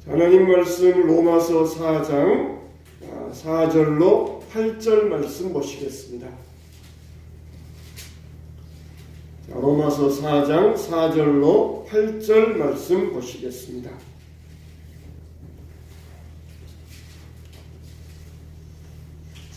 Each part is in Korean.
하나님 말씀 로마서 4장 4절로 8절 말씀 보시겠습니다. 로마서 4장 4절로 8절 말씀 보시겠습니다.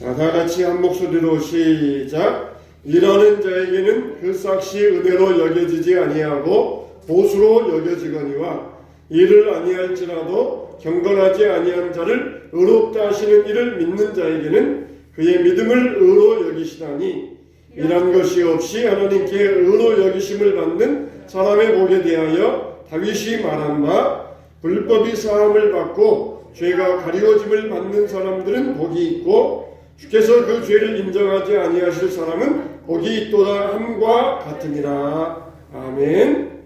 자, 다같이 한 목소리로 시작. 일하는 자에게는 그 삭시 은혜로 여겨지지 아니하고 보수로 여겨지거니와 이를 아니할지라도 경건하지 아니한 자를 의롭다 하시는 이를 믿는 자에게는 그의 믿음을 의로 여기시나니 이런 것이 없이 하나님께 의로 여기심을 받는 사람의 복에 대하여 다윗이 말한 바 불법이 사함을 받고 죄가 가리워짐을 받는 사람들은 복이 있고 주께서 그 죄를 인정하지 아니하실 사람은 복이 있도다 함과 같으니라. 아멘.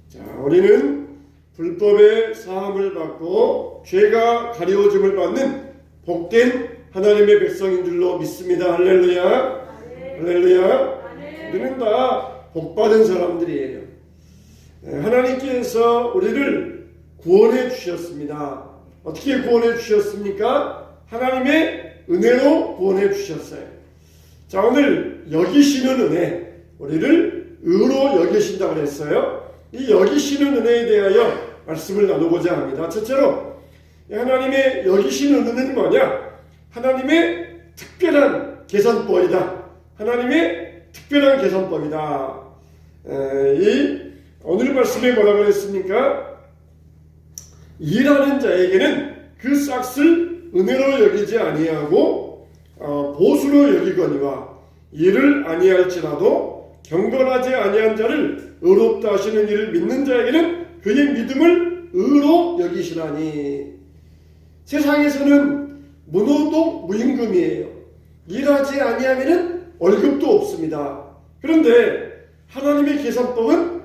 자, 우리는 불법의 사함을 받고 죄가 가리워짐을 받는 복된 하나님의 백성인 줄로 믿습니다. 할렐루야. 할렐루야. 우리는 다 복받은 사람들이에요. 하나님께서 우리를 구원해 주셨습니다. 어떻게 구원해 주셨습니까? 하나님의 은혜로 구원해 주셨어요. 자, 오늘 여기시는 은혜, 우리를 의로 여기신다고 그랬어요. 이 여기시는 은혜에 대하여 말씀을 나누고자 합니다. 첫째로 하나님의 여기시는 은혜는 뭐냐? 하나님의 특별한 계산법이다. 하나님의 특별한 계산법이다. 오늘 말씀에 뭐라고 그랬습니까? 일하는 자에게는 그 싹을 은혜로 여기지 아니하고 보수로 여기거니와 이를 아니할지라도 경건하지 아니한 자를 의롭다 하시는 이를 믿는 자에게는 그의 믿음을 의로 여기시라니. 세상에서는 문호도 무임금이에요. 일하지 아니하면 월급도 없습니다. 그런데 하나님의 계산법은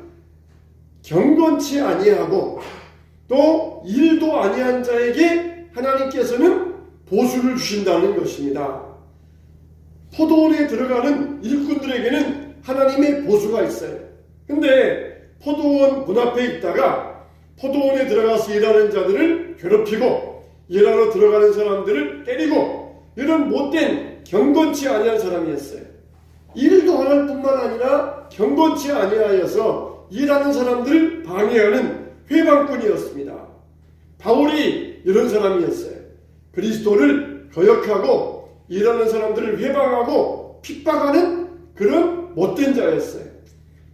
경건치 아니하고 또 일도 아니한 자에게 하나님께서는 보수를 주신다는 것입니다. 포도원에 들어가는 일꾼들에게는 하나님의 보수가 있어요. 근데 포도원 문 앞에 있다가 포도원에 들어가서 일하는 자들을 괴롭히고 일하러 들어가는 사람들을 때리고 이런 못된 경건치 아니한 사람이었어요. 일도 안 할 뿐만 아니라 경건치 아니하여서 일하는 사람들을 방해하는 회방꾼이었습니다. 바울이 이런 사람이었어요. 그리스도를 거역하고 일하는 사람들을 회방하고 핍박하는 그런 못된 자였어요.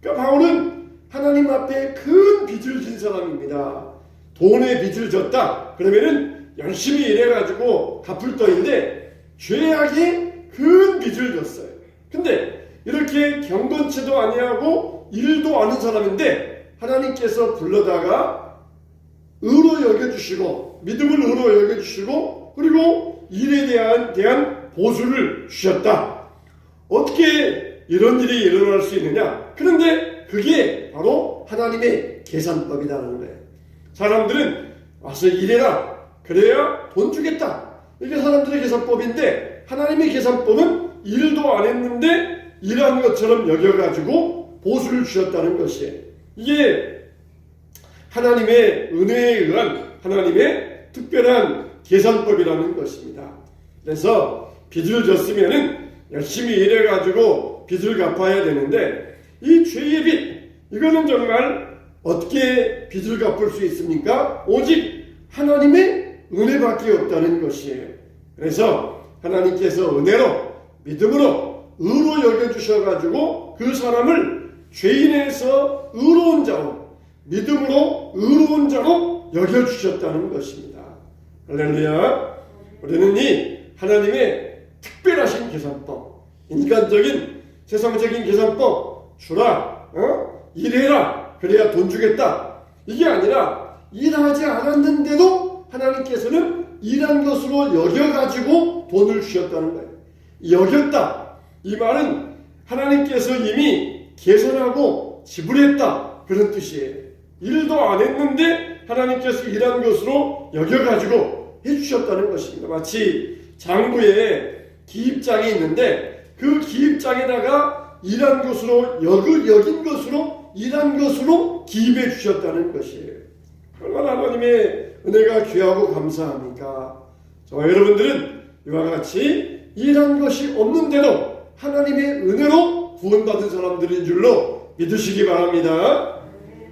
그러니까 바울은 하나님 앞에 큰 빚을 진 사람입니다. 돈의 빚을 졌다 그러면은 열심히 일해가지고 갚을 터인데 죄악에 큰 빚을 졌어요. 근데 이렇게 경건치도 아니하고 일도 아는 사람인데 하나님께서 불러다가 의로 여겨주시고 믿음을 의로 여겨주시고 그리고 일에 대한 보수를 주셨다. 어떻게 이런 일이 일어날 수 있느냐? 그런데 그게 바로 하나님의 계산법이라는 거예요. 사람들은 와서 일해라. 그래야 돈 주겠다. 이게 사람들의 계산법인데 하나님의 계산법은 일도 안 했는데 일한 것처럼 여겨가지고 보수를 주셨다는 것이에요. 이게 하나님의 은혜에 의한 하나님의 특별한 계산법이라는 것입니다. 그래서 빚을 졌으면은 열심히 일해가지고 빚을 갚아야 되는데 이 죄의 빚, 이거는 정말 어떻게 빚을 갚을 수 있습니까? 오직 하나님의 은혜밖에 없다는 것이에요. 그래서 하나님께서 은혜로 믿음으로 의로 여겨주셔가지고 그 사람을 죄인에서 의로운 자로 믿음으로 의로운 자로 여겨주셨다는 것입니다. 할렐루야. 우리는 이 하나님의 특별하신 계산법, 인간적인 세상적인 계산법, 주라, 일해라, 그래야 돈 주겠다, 이게 아니라 일하지 않았는데도 하나님께서는 일한 것으로 여겨가지고 돈을 주셨다는 거예요. 여겼다, 이 말은 하나님께서 이미 계산하고 지불했다, 그런 뜻이에요. 일도 안 했는데 하나님께서 일한 것으로 여겨가지고 해주셨다는 것입니다. 마치 장부에 기입장이 있는데 그 기입장에다가 일한 것으로 여긴 것으로 일한 것으로 기입해 주셨다는 것이에요. 얼마나 하나님의 은혜가 귀하고 감사합니까? 저와 여러분들은 이와 같이 일한 것이 없는데도 하나님의 은혜로 구원받은 사람들인 줄로 믿으시기 바랍니다.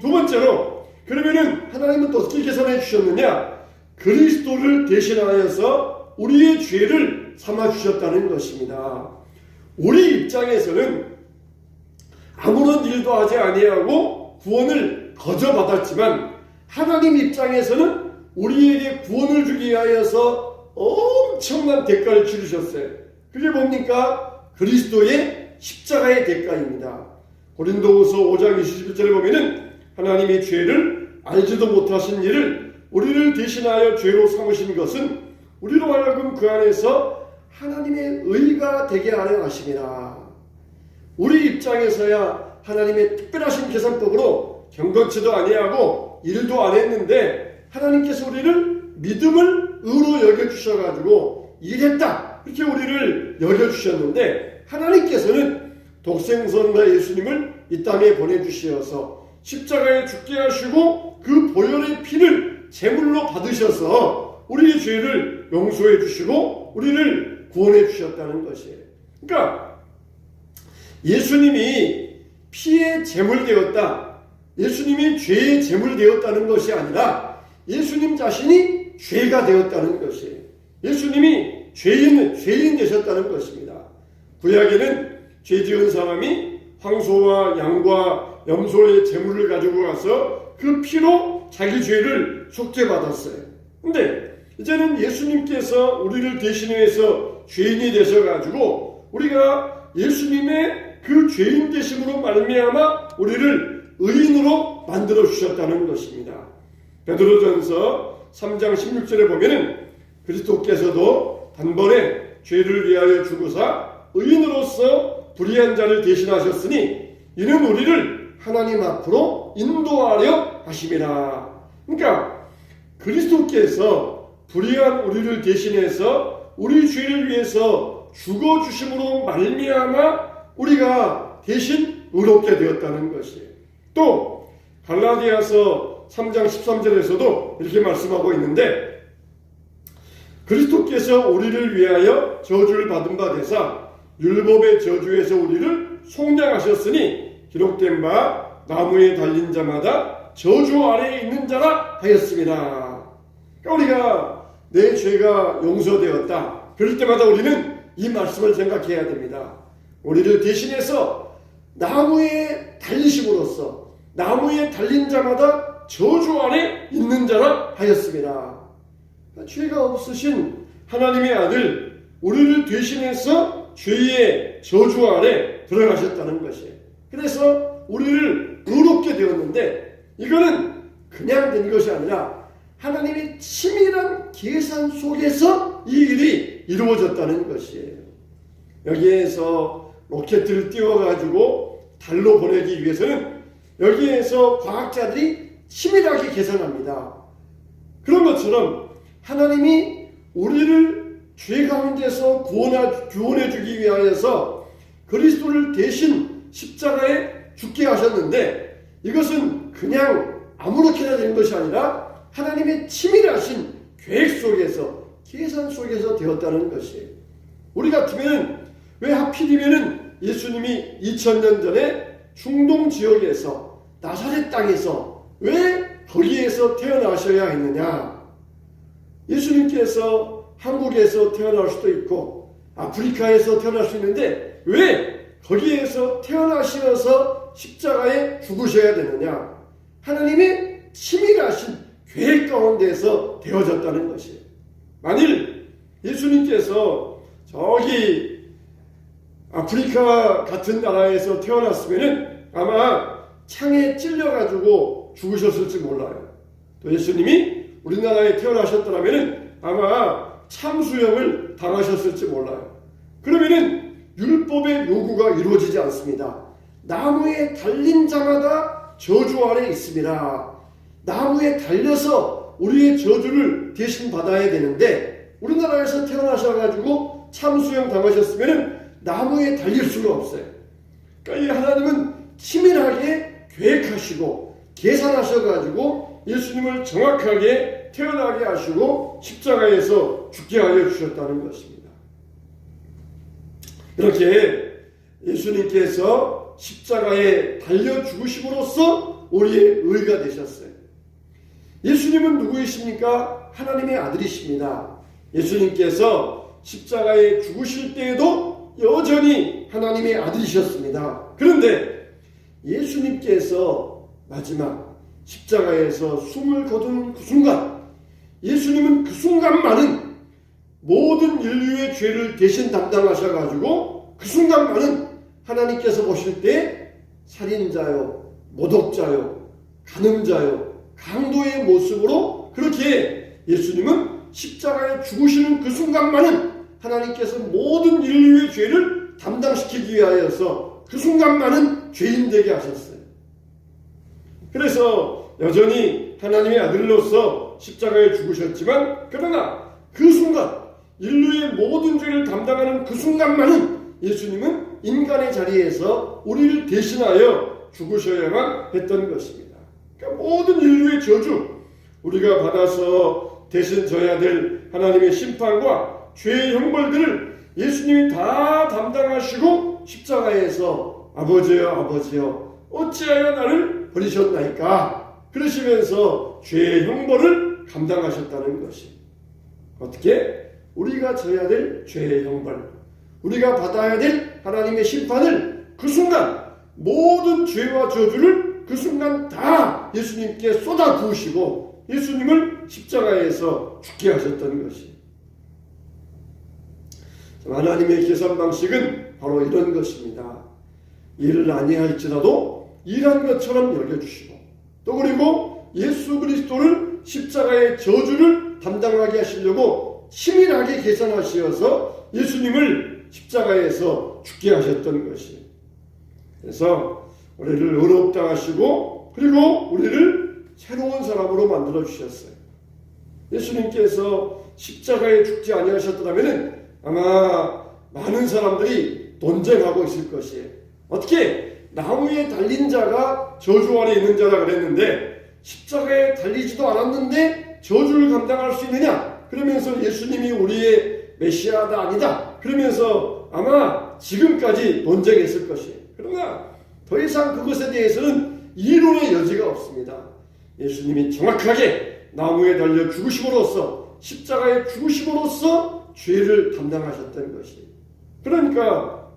두 번째로, 그러면은 하나님은 또 어떻게 계산해 주셨느냐? 그리스도를 대신하여서 우리의 죄를 삼아 주셨다는 것입니다. 우리 입장에서는 아무런 일도 하지 아니하고 구원을 거저 받았지만 하나님 입장에서는 우리에게 구원을 주기 위하여서 엄청난 대가를 치르셨어요. 그게 뭡니까? 그리스도의 십자가의 대가입니다. 고린도후서 5장 21절에 보면은 하나님의 죄를 알지도 못하신 일을 우리를 대신하여 죄로 삼으신 것은 우리로 하여금 그 안에서 하나님의 의가 되게 하려 하심이라. 우리 입장에서야 하나님의 특별하신 계산법으로 경건치도 아니하고 일도 안 했는데 하나님께서 우리를 믿음을 의로 여겨주셔가지고 일했다, 이렇게 우리를 여겨주셨는데, 하나님께서는 독생선자 예수님을 이 땅에 보내주시어서 십자가에 죽게 하시고 그 보혈의 피를 제물로 받으셔서 우리의 죄를 용서해 주시고 우리를 구원해 주셨다는 것이에요. 그러니까 예수님이 피의 제물 되었다, 예수님이 죄의 제물 되었다는 것이 아니라 예수님 자신이 죄가 되었다는 것이에요. 예수님이 죄인 되셨다는 것입니다. 구약에는 죄 지은 사람이 황소와 양과 염소의 제물을 가지고 가서 그 피로 자기 죄를 속죄받았어요. 근데 이제는 예수님께서 우리를 대신해서 죄인이 되셔가지고 우리가 예수님의 그 죄인 되심으로 말미암아 우리를 의인으로 만들어 주셨다는 것입니다. 베드로전서 3장 16절에 보면은 그리스도께서도 단번에 죄를 위하여 죽으사 의인으로서 불의한 자를 대신하셨으니 이는 우리를 하나님 앞으로 인도하려 하심이라. 그러니까 그리스도께서 불의한 우리를 대신해서 우리 죄를 위해서 죽어주심으로 말미암아 우리가 대신 의롭게 되었다는 것이에요. 또 갈라디아서 3장 13절에서도 이렇게 말씀하고 있는데, 그리스도께서 우리를 위하여 저주를 받은 바 되사 율법의 저주에서 우리를 속량하셨으니 기록된 바 나무에 달린 자마다 저주 아래에 있는 자라 하였습니다. 그러니까 우리가 내 죄가 용서되었다, 그럴 때마다 우리는 이 말씀을 생각해야 됩니다. 우리를 대신해서 나무에 달리심으로써 나무에 달린 자마다 저주 아래 있는 자라 하였습니다. 죄가 없으신 하나님의 아들 우리를 대신해서 죄의 저주 아래 들어가셨다는 것이에요. 그래서 우리를 의롭게 되었는데, 이거는 그냥 된 것이 아니라 하나님의 치밀한 계산 속에서 이 일이 이루어졌다는 것이에요. 여기에서 로켓을 띄워가지고 달로 보내기 위해서는 여기에서 과학자들이 치밀하게 계산합니다. 그런 것처럼 하나님이 우리를 죄 가운데서 구원해 주기 위하여서 그리스도를 대신 십자가에 죽게 하셨는데, 이것은 그냥 아무렇게나 된 것이 아니라 하나님의 치밀하신 계획 속에서, 계산 속에서 되었다는 것이에요. 우리 같으면 왜 하필이면은 예수님이 2000년 전에 중동 지역에서 나사렛 땅에서 왜 거기에서 태어나셔야 했느냐? 예수님께서 한국에서 태어날 수도 있고 아프리카에서 태어날 수 있는데 왜 거기에서 태어나시어서 십자가에 죽으셔야 되느냐? 하나님의 치밀하신 계획 가운데서 되어졌다는 것이에요. 만일 예수님께서 저기 아프리카 같은 나라에서 태어났으면 아마 창에 찔려가지고 죽으셨을지 몰라요. 또 예수님이 우리나라에 태어나셨더라면 아마 참수형을 당하셨을지 몰라요. 그러면은 율법의 요구가 이루어지지 않습니다. 나무에 달린 자마다 저주 아래 있습니다. 나무에 달려서 우리의 저주를 대신 받아야 되는데 우리나라에서 태어나셔가지고 참수형 당하셨으면 나무에 달릴 수가 없어요. 그러니까 이 하나님은 치밀하게 계획하시고 계산하셔가지고 예수님을 정확하게 태어나게 하시고 십자가에서 죽게 하여 주셨다는 것입니다. 이렇게 예수님께서 십자가에 달려 죽으심으로써 우리의 의가 되셨어요. 예수님은 누구이십니까? 하나님의 아들이십니다. 예수님께서 십자가에 죽으실 때에도 여전히 하나님의 아들이셨습니다. 그런데 예수님께서 마지막 십자가에서 숨을 거둔 그 순간, 예수님은 그 순간만은 모든 인류의 죄를 대신 담당하셔가지고 그 순간만은 하나님께서 보실 때 살인자요, 모독자요, 간음자요, 강도의 모습으로 그렇게 예수님은 십자가에 죽으시는 그 순간만은 하나님께서 모든 인류의 죄를 담당시키기 위하여서 그 순간만은 죄인 되게 하셨어요. 그래서 여전히 하나님의 아들로서 십자가에 죽으셨지만, 그러나 그 순간 인류의 모든 죄를 담당하는 그 순간만은 예수님은 인간의 자리에서 우리를 대신하여 죽으셔야만 했던 것입니다. 그러니까 모든 인류의 저주, 우리가 받아서 대신 져야 될 하나님의 심판과 죄의 형벌들을 예수님이 다 담당하시고 십자가에서 아버지여 아버지여 어찌하여 나를 버리셨나이까 그러시면서 죄의 형벌을 감당하셨다는 것이, 어떻게? 우리가 져야 될 죄의 형벌, 우리가 받아야 될 하나님의 심판을 그 순간, 모든 죄와 저주를 그 순간 다 예수님께 쏟아 부으시고 예수님을 십자가에서 죽게 하셨던 것이, 하나님의 계산 방식은 바로 이런 것입니다. 일을 아니할지라도 일한 것처럼 여겨주시고, 또 그리고 예수 그리스도를 십자가의 저주를 담당하게 하시려고 치밀하게 계산하시어서 예수님을 십자가에서 죽게 하셨던 것이, 그래서 우리를 의롭다 하시고 그리고 우리를 새로운 사람으로 만들어 주셨어요. 예수님께서 십자가에 죽지 아니하셨더라면 아마 많은 사람들이 논쟁하고 있을 것이에요. 어떻게 나무에 달린 자가 저주 아래 있는 자라 그랬는데 십자가에 달리지도 않았는데 저주를 감당할 수 있느냐? 그러면서 예수님이 우리의 메시아다 아니다, 그러면서 아마 지금까지 논쟁했을 것이에요. 그러나 더 이상 그것에 대해서는 이론의 여지가 없습니다. 예수님이 정확하게 나무에 달려 죽으심으로써, 십자가에 죽으심으로써 죄를 담당하셨던 것이, 그러니까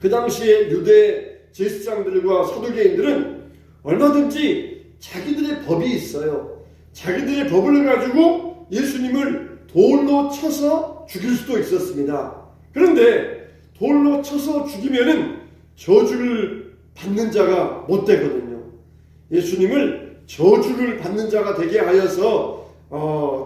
그 당시에 유대 제사장들과 서두개인들은 얼마든지 자기들의 법이 있어요. 자기들의 법을 가지고 예수님을 돌로 쳐서 죽일 수도 있었습니다. 그런데 돌로 쳐서 죽이면은 저주를 받는 자가 못 되거든요. 예수님을 저주를 받는 자가 되게 하여서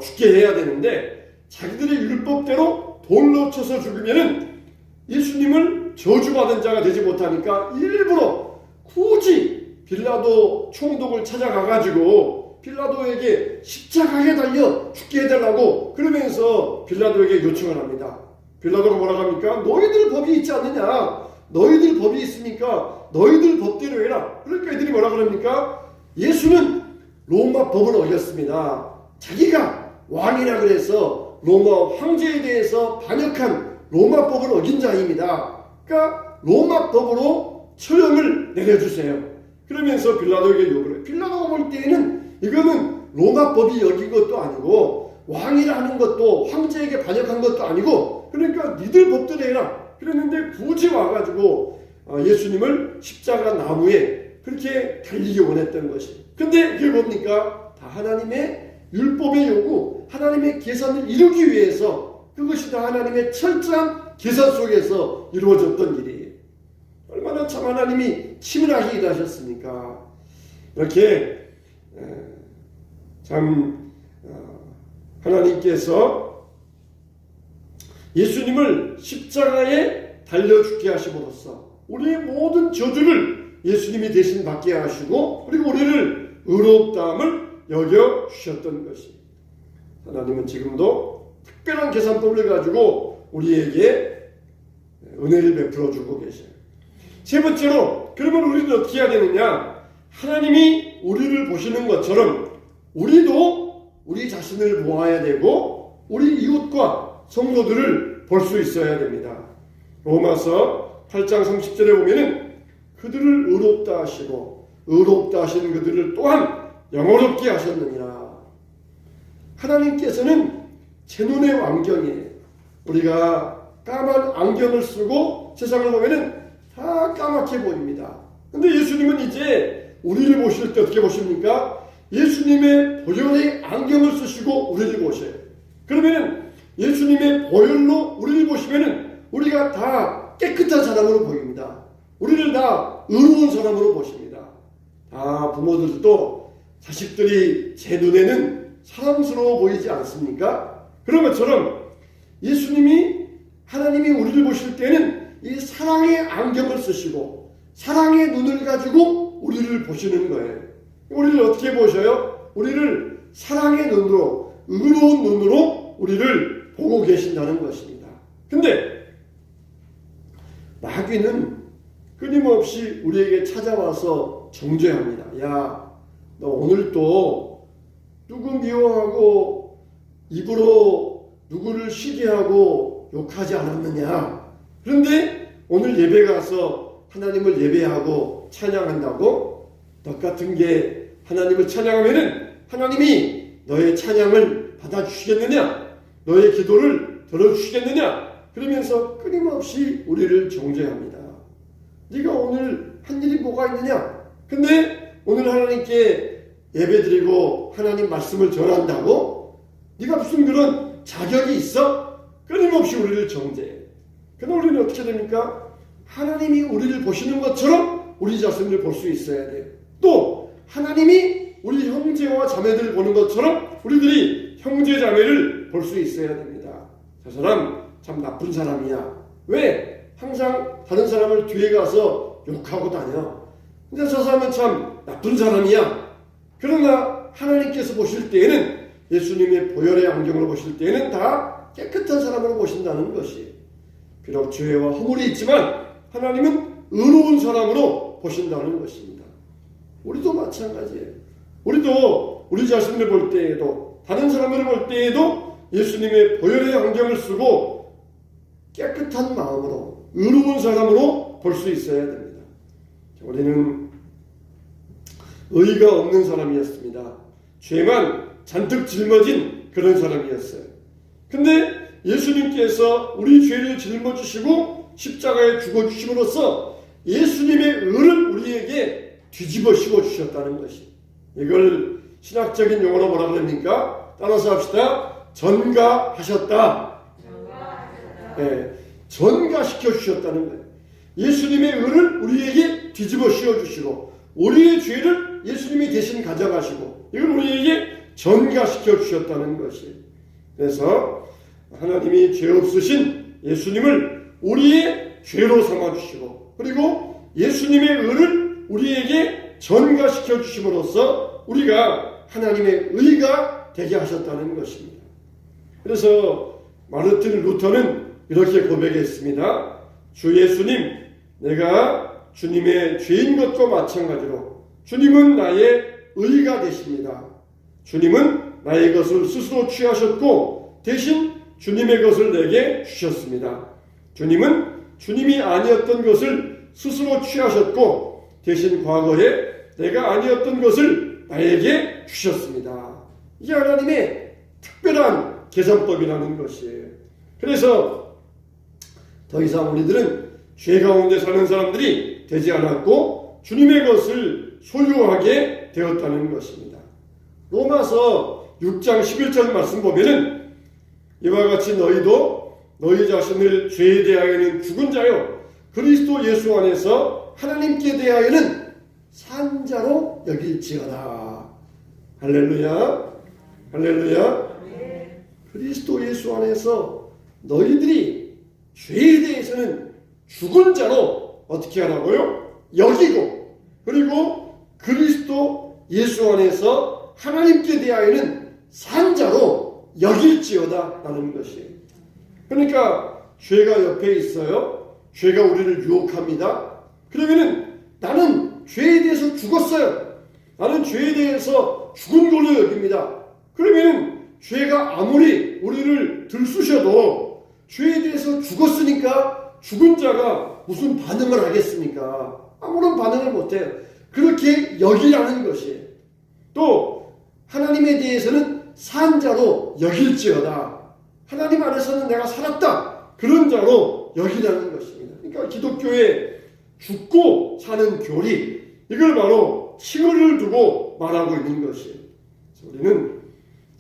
죽게 해야 되는데, 자기들의 율법대로 돌로 쳐서 죽이면은 예수님을 저주받은 자가 되지 못하니까 일부러 굳이 빌라도 총독을 찾아가가지고 빌라도에게 십자가에 달려 죽게 해달라고 그러면서 빌라도에게 요청을 합니다. 빌라도가 뭐라고 합니까? 너희들 법이 있지 않느냐? 너희들 법이 있으니까 너희들 법대로 해라. 그러니까 이들이 뭐라 그럽니까? 예수는 로마 법을 어겼습니다. 자기가 왕이라 그래서 로마 황제에 대해서 반역한 로마 법을 어긴 자입니다. 그러니까 로마 법으로 처형을 내려주세요. 그러면서 빌라도에게 요구를 해요. 빌라도가 볼 때에는 이거는 로마 법이 어긴 것도 아니고 왕이라 하는 것도 황제에게 반역한 것도 아니고, 그러니까 니들 법대로 해라. 그랬는데 굳이 와가지고 예수님을 십자가 나무에 그렇게 달리기 원했던 것이. 근데 이게 뭡니까? 다 하나님의 율법의 요구, 하나님의 계산을 이루기 위해서, 그것이 다 하나님의 철저한 계산 속에서 이루어졌던 일이에요. 얼마나 참 하나님이 치밀하게 일하셨습니까? 이렇게 참 하나님께서 예수님을 십자가에 달려 죽게 하심으로써 우리의 모든 저주를 예수님이 대신 받게 하시고, 그리고 우리를 의롭다함을 여겨 주셨던 것이, 하나님은 지금도 특별한 계산법을 가지고 우리에게 은혜를 베풀어 주고 계셔요. 세 번째로, 그러면 우리는 어떻게 해야 되느냐? 하나님이 우리를 보시는 것처럼 우리도 우리 자신을 보아야 되고 우리 이웃과 성도들을 볼 수 있어야 됩니다. 로마서 8장 30절에 보면은 그들을 의롭다 하시고 의롭다 하신 그들을 또한 영어롭게 하셨느니라. 하나님께서는 제 눈의 왕경이에요. 우리가 까만 안경을 쓰고 세상을 보면은 다 까맣게 보입니다. 근데 예수님은 이제 우리를 보실 때 어떻게 보십니까? 예수님의 보혈의 안경을 쓰시고 우리를 보셔요. 그러면은 예수님의 보혈로 우리를 보시면은 우리가 다 깨끗한 사람으로 보입니다. 우리를 다 의로운 사람으로 보십니다. 다 부모들도 자식들이 제 눈에는 사랑스러워 보이지 않습니까? 그런 것처럼 예수님이 하나님이 우리를 보실 때는 이 사랑의 안경을 쓰시고 사랑의 눈을 가지고 우리를 보시는 거예요. 우리를 어떻게 보셔요? 우리를 사랑의 눈으로, 의로운 눈으로 우리를 보고 계신다는 것입니다. 근데 마귀는 끊임없이 우리에게 찾아와서 정죄합니다. 야, 너 오늘 또 누구 미워하고 입으로 누구를 쉬게 하고 욕하지 않았느냐? 그런데 오늘 예배 가서 하나님을 예배하고 찬양한다고? 너 같은 게 하나님을 찬양하면은 하나님이 너의 찬양을 받아주시겠느냐? 너의 기도를 들어주시겠느냐? 그러면서 끊임없이 우리를 정죄합니다. 네가 오늘 한 일이 뭐가 있느냐? 근데 오늘 하나님께 예배드리고 하나님 말씀을 전한다고? 네가 무슨 그런 자격이 있어? 끊임없이 우리를 정죄해. 그럼 우리는 어떻게 됩니까? 하나님이 우리를 보시는 것처럼 우리 자신을 볼 수 있어야 돼요. 또 하나님이 우리 형제와 자매들을 보는 것처럼 우리들이 형제 자매를 볼 수 있어야 됩니다. 저 사람 참 나쁜 사람이야. 왜? 항상 다른 사람을 뒤에 가서 욕하고 다녀. 근데 저 사람은 참 나쁜 사람이야. 그러나 하나님께서 보실 때에는 예수님의 보혈의 안경으로 보실 때에는 다 깨끗한 사람으로 보신다는 것이, 비록 죄와 허물이 있지만 하나님은 의로운 사람으로 보신다는 것입니다. 우리도 마찬가지예요. 우리도 우리 자신을 볼 때에도 다른 사람을 볼 때에도 예수님의 보혈의 안경을 쓰고 깨끗한 마음으로 의로운 사람으로 볼 수 있어야 됩니다. 우리는 의의가 없는 사람이었습니다. 죄만 잔뜩 짊어진 그런 사람이었어요. 근데 예수님께서 우리 죄를 짊어지시고 십자가에 죽어주심으로써 예수님의 의를 우리에게 뒤집어 씌워주셨다는 것이, 이걸 신학적인 용어로 뭐라 그럽니까? 따라서 합시다. 전가하셨다. 네, 전가시켜 주셨다는 거예요. 예수님의 의를 우리에게 뒤집어 씌워주시고 우리의 죄를 예수님이 대신 가져가시고 이걸 우리에게 전가시켜 주셨다는 것이, 그래서 하나님이 죄 없으신 예수님을 우리의 죄로 삼아주시고 그리고 예수님의 의를 우리에게 전가시켜 주심으로써 우리가 하나님의 의가 되게 하셨다는 것입니다. 그래서 마르틴 루터는 이렇게 고백했습니다. 주 예수님, 내가 주님의 죄인 것과 마찬가지로 주님은 나의 의가 되십니다. 주님은 나의 것을 스스로 취하셨고 대신 주님의 것을 내게 주셨습니다. 주님은 주님이 아니었던 것을 스스로 취하셨고 대신 과거에 내가 아니었던 것을 나에게 주셨습니다. 이게 하나님의 특별한 계산법이라는 것이에요. 그래서 더 이상 우리들은 죄 가운데 사는 사람들이 되지 않았고 주님의 것을 소유하게 되었다는 것입니다. 로마서 6장 11절 말씀 보면은 이와 같이 너희도 너희 자신을 죄에 대하여는 죽은 자요 그리스도 예수 안에서 하나님께 대하여는 산 자로 여길지어다. 할렐루야, 할렐루야. 그리스도 예수 안에서 너희들이 죄에 대해서는 죽은 자로 어떻게 하라고요? 여기고, 그리고 그리스도 예수 안에서 하나님께 대하여는 산 자로 여길지어다 라는 것이에요. 그러니까 죄가 옆에 있어요. 죄가 우리를 유혹합니다. 그러면은 나는 죄에 대해서 죽었어요. 나는 죄에 대해서 죽은 걸로 여깁니다. 그러면 죄가 아무리 우리를 들쑤셔도 죄에 대해서 죽었으니까 죽은 자가 무슨 반응을 하겠습니까? 아무런 반응을 못해요. 그렇게 여기라는 것이에요. 또 하나님에 대해서는 산 자로 여길지어다. 하나님 안에서는 내가 살았다. 그런 자로 여기라는 것입니다. 그러니까 기독교의 죽고 사는 교리, 이걸 바로 칭호를 두고 말하고 있는 것이에요. 우리는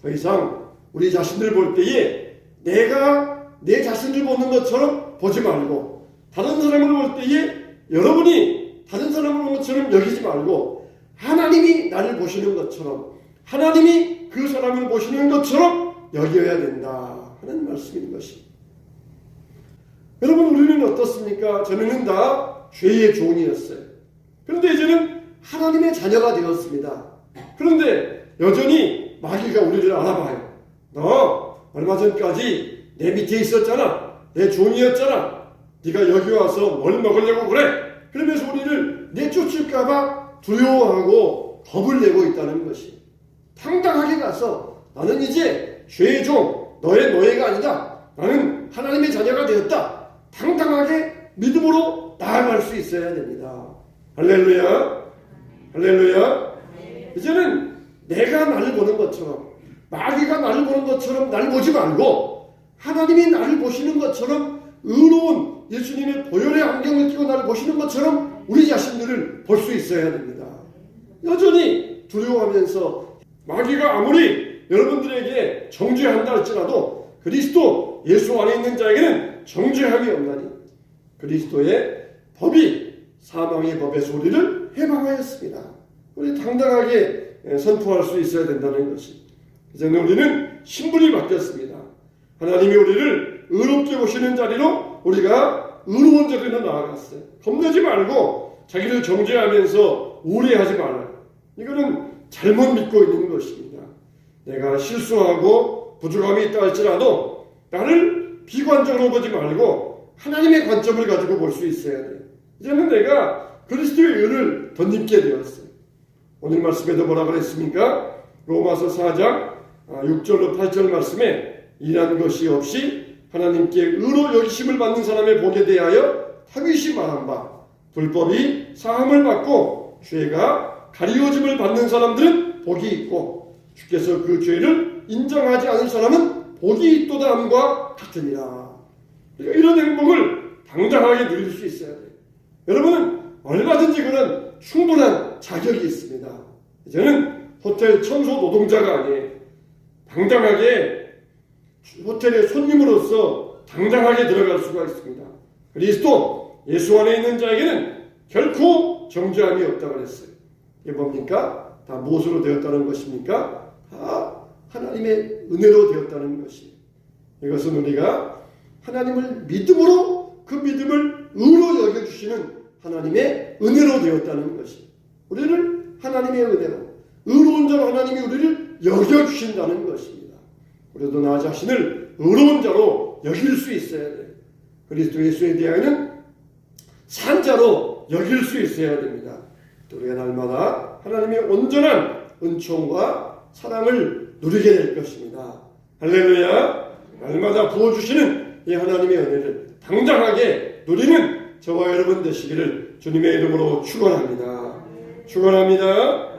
더 이상 우리 자신을 볼 때에 내가 내 자신을 보는 것처럼 보지 말고, 다른 사람을 볼 때에 여러분이 다른 사람을 보는 것처럼 여기지 말고, 하나님이 나를 보시는 것처럼, 하나님이 그 사람을 보시는 것처럼 여겨야 된다 하는 말씀인 것입니다. 여러분, 우리는 어떻습니까? 전에는 다 죄의 종이었어요. 그런데 이제는 하나님의 자녀가 되었습니다. 그런데 여전히 마귀가 우리를 알아봐요. 너 얼마 전까지 내 밑에 있었잖아. 내 종이었잖아. 네가 여기 와서 뭘 먹으려고 그래? 그러면서 우리를 내쫓을까봐 두려워하고 겁을 내고 있다는 것이, 당당하게 가서 나는 이제 죄의 종, 너의 노예가 아니다. 나는 하나님의 자녀가 되었다. 당당하게 믿음으로 나아갈 수 있어야 됩니다. 할렐루야. 할렐루야. 이제는 내가 나를 보는 것처럼, 마귀가 나를 보는 것처럼 나를 보지 말고, 하나님이 나를 보시는 것처럼, 의로운 예수님의 보혈의 안경을 끼고 나를 보시는 것처럼 우리 자신들을 볼 수 있어야 됩니다. 여전히 두려워하면서, 마귀가 아무리 여러분들에게 정죄한다 할지라도 그리스도 예수 안에 있는 자에게는 정죄함이 없나니 그리스도의 법이 사망의 법에서 우리를 해방하였습니다. 우리 당당하게 선포할 수 있어야 된다는 것이, 이제는 우리는 신분이 바뀌었습니다. 하나님이 우리를 의롭게 보시는 자리로 우리가 의로운 자리로 나아갔어요. 겁내지 말고 자기를 정죄하면서 우려하지 말아요. 이거는 잘못 믿고 있는 것입니다. 내가 실수하고 부족함이 있다 할지라도 나를 비관적으로 보지 말고 하나님의 관점을 가지고 볼 수 있어야 돼요. 이제는 내가 그리스도의 의를 덧입게 되었어요. 오늘 말씀에도 뭐라 그랬습니까? 로마서 4장 6절로 8절 말씀에 일한 것이 없이 하나님께 의로 여기심을 받는 사람의 복에 대하여 다윗이 말한 바, 불법이 사함을 받고 죄가 가리워짐을 받는 사람들은 복이 있고 주께서 그 죄를 인정하지 않은 사람은 복이 있도다 함과 같으니라. 그러니까 이런 행복을 당당하게 누릴 수 있어야 돼요. 여러분은 얼마든지 그런 충분한 자격이 있습니다. 이제는 호텔 청소 노동자가 아니에요. 당당하게 호텔의 손님으로서 당당하게 들어갈 수가 있습니다. 그리스도 예수 안에 있는 자에게는 결코 정죄함이 없다고 그랬어요. 이게 뭡니까? 다 무엇으로 되었다는 것입니까? 다 하나님의 은혜로 되었다는 것이. 이것은 우리가 하나님을 믿음으로 그 믿음을 의로 여겨주시는 하나님의 은혜로 되었다는 것이. 우리를 하나님의 은혜로, 의로운 자로 하나님이 우리를 여겨주신다는 것입니다. 그래도 나 자신을 의로운 자로 여길 수 있어야 돼요. 그리스도 예수에 대하여는 산자로 여길 수 있어야 됩니다. 우리가 날마다 하나님의 온전한 은총과 사랑을 누리게 될 것입니다. 할렐루야. 날마다 부어주시는 이 하나님의 은혜를 당당하게 누리는 저와 여러분 되시기를 주님의 이름으로 축원합니다. 축원합니다.